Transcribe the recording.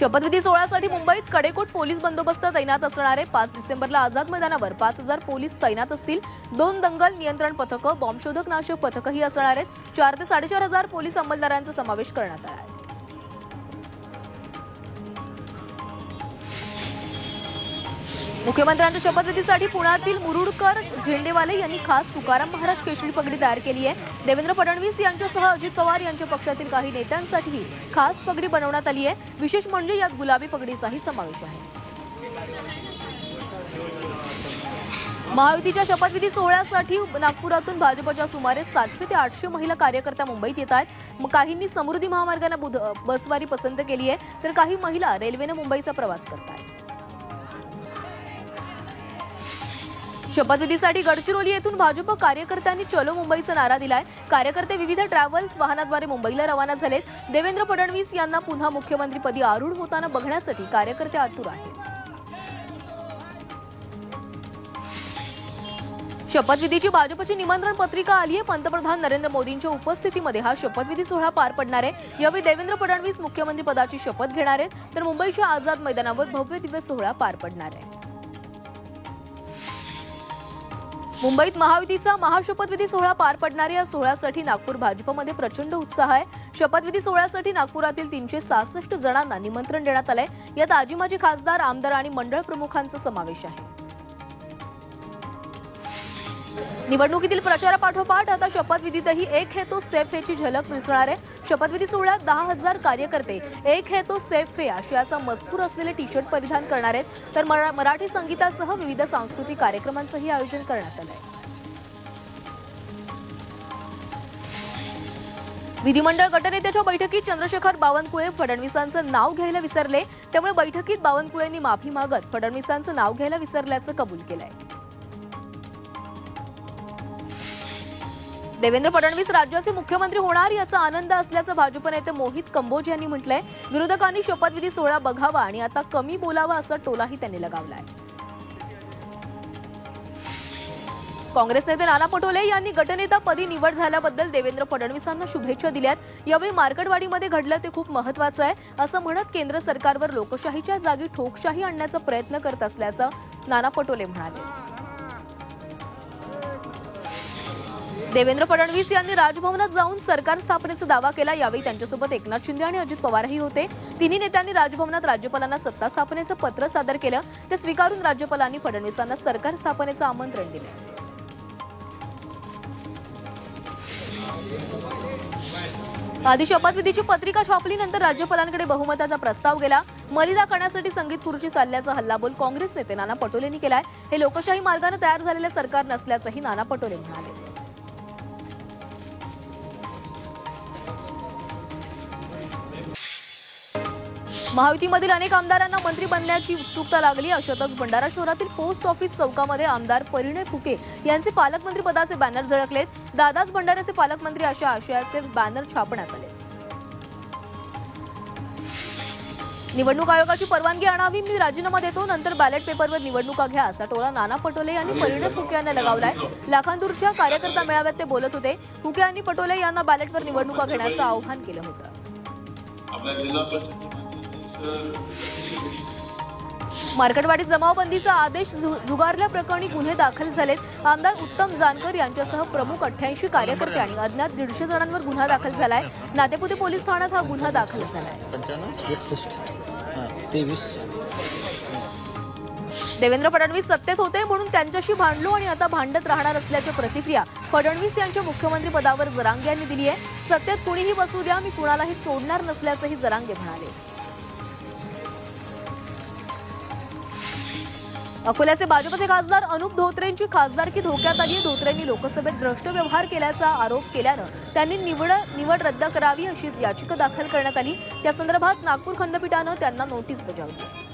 शपथविधी सोहळ्यासाठी मुंबईत कडेकोट पोलीस बंदोबस्त तैनात असणार आहे। 5 डिसेंबरला आझाद मैदानावर 5000 पोलीस तैनात असतील। 2 दंगल नियंत्रण पथकं, बॉम्बशोधक नाशक पथकही असणार आहेत। 4 ते 4500 पोलीस अंमलदारांचा समावेश करण्यात आला आहे। मुख्यमंत्र्यांच्या शपथविधीसाठी पुण्यातील मुरुडकर झेंडेवाले यांनी खास तुकाराम महाराज केशरी पगडी तयार केली आहे। देवेंद्र फडणवीस यांच्यासह अजित पवार यांच्या पक्षातील काही नेत्यांसाठी खास पगडी बनवण्यात आली आहे। विशेष म्हणजे यात गुलाबी पगडीचाही समावेश आहे। महायुतीच्या शपथविधी सोहळ्यासाठी नागपुरातून भाजपच्या सुमारे 700 ते 800 महिला कार्यकर्त्या मुंबईत येत आहेत। काहींनी समृद्धी महामार्गाने बसवारी पसंत केली आहे, तर काही महिला रेल्वेने मुंबईचा प्रवास करत आहेत। शपथविधीसाठी गडचिरोली येथून भाजप कार्यकर्त्यांनी चलो मुंबईचा नारा दिलाय। कार्यकर्ते विविध ट्रॅव्हल्स वाहनाद्वारे मुंबईला रवाना झालेत। देवेंद्र फडणवीस यांना पुन्हा मुख्यमंत्रीपदी आरूढ होताना बघण्यासाठी कार्यकर्ते आतुर आहेत। शपथविधीची भाजपची निमंत्रण पत्रिका आली आहे। पंतप्रधान नरेंद्र मोदींच्या उपस्थितीमध्ये हा शपथविधी सोहळा पार पडणार आहे। यावेळी देवेंद्र फडणवीस मुख्यमंत्रीपदाची शपथ घेणार आहेत, तर मुंबईच्या आझाद मैदानावर भव्य दिव्य सोहळा पार पडणार आहे। मुंबईत महायुतीचा महाशपथविधी सोहळा पार पडणाऱ्या या सोहळ्यासाठी नागपूर भाजपमध्ये प्रचंड उत्साह आहे। शपथविधी सोहळ्यासाठी नागपुरातील 366 जणांना निमंत्रण देण्यात आलंय। यात आजी माजी खासदार, आमदार आणि मंडळ प्रमुखांचा समावेश आहे। निवडणुकीतील प्रचारापाठोपाठ आता शपथविधीतही एक है तो सेफ है ची झलक दिसणार आहे। शपथविधी सोहळ्यात 10,000 कार्यकर्ते एक है तो सेफ है आशयाचा मजकूर असलेले टी शर्ट परिधान करणार आहेत, तर मराठी संगीतासह विविध सांस्कृतिक कार्यक्रमांचंही आयोजन करण्यात आलं आहे। विधिमंडळ गटनेत्याच्या बैठकीत चंद्रशेखर बावनकुळे फडणवीसांचं नाव घ्यायला विसरले, त्यामुळे बैठकीत बावनकुळेंनी माफी मागत फडणवीसांचं नाव घ्यायला विसरल्याचं कबूल केलंय। देवेंद्र फडणवीस राज्याचे मुख्यमंत्री होणार याचा आनंद असल्याचं भाजप नेते मोहित कंबोज यांनी म्हटलंय। विरोधकांनी शपथविधी सोहळा बघावा आणि आता कमी बोलावा असा टोलाही त्यांनी लगावलाय। काँग्रेस नेते नाना पटोले यांनी गटनेतापदी निवड झाल्याबद्दल देवेंद्र फडणवीसांना शुभेच्छा दिल्यात। यावेळी मार्केटवाडीमध्ये घडलं ते खूप महत्त्वाचं आहे असं म्हणत केंद्र सरकारवर लोकशाहीच्या जागी ठोकशाही आणण्याचा प्रयत्न करत असल्याचं नाना पटोले म्हणाले। देवेंद्र फडणवीस यांनी राजभवनात जाऊन सरकार स्थापनेचा दावा केला। यावेळी त्यांच्यासोबत एकनाथ शिंदे आणि अजित पवारही होते। तिन्ही नेत्यांनी राजभवनात राज्यपालांना सत्ता स्थापनेचं पत्र सादर केलं। ते स्वीकारून राज्यपालांनी फडणवीसांना सरकार स्थापनेचं आमंत्रण दिले। आधी शपथविधीची पत्रिका छापलीनंतर राज्यपालांकडे बहुमताचा प्रस्ताव गेला। मलिदा करण्यासाठी संगीत खुर्ची चालल्याचा हल्लाबोल काँग्रेस नेते नाना पटोलेंनी केलाय। हे लोकशाही मार्गाने तयार झालेले सरकार नसल्याचंही नाना पटोले म्हणाले। महायुतीमधील अनेक आमदारांना मंत्री बनण्याची उत्सुकता लागली। अशातच भंडारा शहरातील पोस्ट ऑफिस चौकामध्ये आमदार परिणय फुके यांचे पालकमंत्री पदाचे बॅनर झळकलेत। दादाच भंडाऱ्याचे पालकमंत्री अशा आशयाचे बॅनर छापण्यात आले। निवडणूक आयोगाची परवानगी आणावी, मी राजीनामा देतो, नंतर बॅलेट पेपरवर निवडणुका घ्या असा टोला नाना पटोले यांनी परिणय फुके यांना लगावलाय। लाखांदूरच्या कार्यकर्ता मेळाव्यात ते बोलत होते। फुके यांनी पटोले यांना बॅलेटवर निवडणुका घेण्याचं आवाहन केलं होतं। मार्केटवाडीत जमावबंदीचा आदेश झुगारल्याप्रकरणी गुन्हे दाखल झालेत। आमदार उत्तम जानकर यांच्यासह प्रमुख 88 कार्यकर्ते आणि अज्ञात 150 जणांवर गुन्हा दाखल झालाय। नातेपुते पोलीस ठाण्यात हा गुन्हा दाखल झालाय। देवेंद्र फडणवीस सत्तेत होते म्हणून त्यांच्याशी भांडलो आणि आता भांडत राहणार असल्याची प्रतिक्रिया फडणवीस यांच्या मुख्यमंत्री पदावर जरांगे यांनी दिली आहे। सत्तेत कुणीही बसू द्या, मी कुणालाही सोडणार नसल्याचंही जरांगे म्हणाले। अकोल्याचे भाजपचे खासदार अनुप धोत्रेंची खासदारकी धोक्यात आली आहे। धोत्रेंनी लोकसभेत भ्रष्ट व्यवहार केल्याचा आरोप केल्यानं त्यांनी निवड रद्द करावी अशी याचिका दाखल करण्यात आली। त्या संदर्भात नागपूर खंडपीठानं त्यांना नोटीस बजावली।